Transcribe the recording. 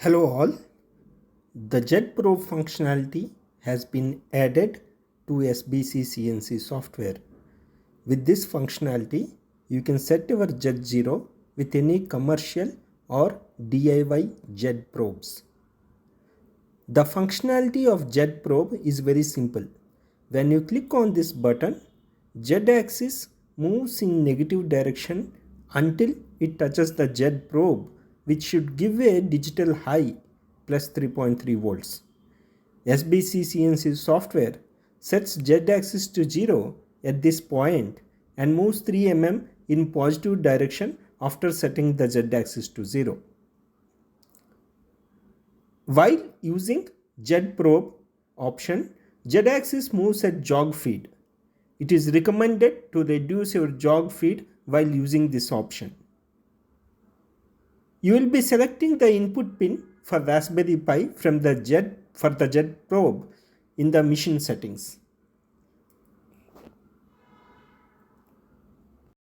Hello all, the Jet Probe functionality has been added to SBC-CNC software. With this functionality, you can set your Jet 0 with any commercial or DIY Jet probes. The functionality of Jet Probe is very simple. When you click on this button, Jet axis moves in negative direction until it touches the Jet probe, which should give a digital high plus 3.3 volts. SBC-CNC software sets Z axis to 0 at this point and moves 3 mm in positive direction after setting the Z axis to 0. While using Z probe option, Z axis moves at jog feed. It is recommended to reduce your jog feed while using this option. You will be selecting the input pin for Raspberry Pi from the Z probe in the machine settings.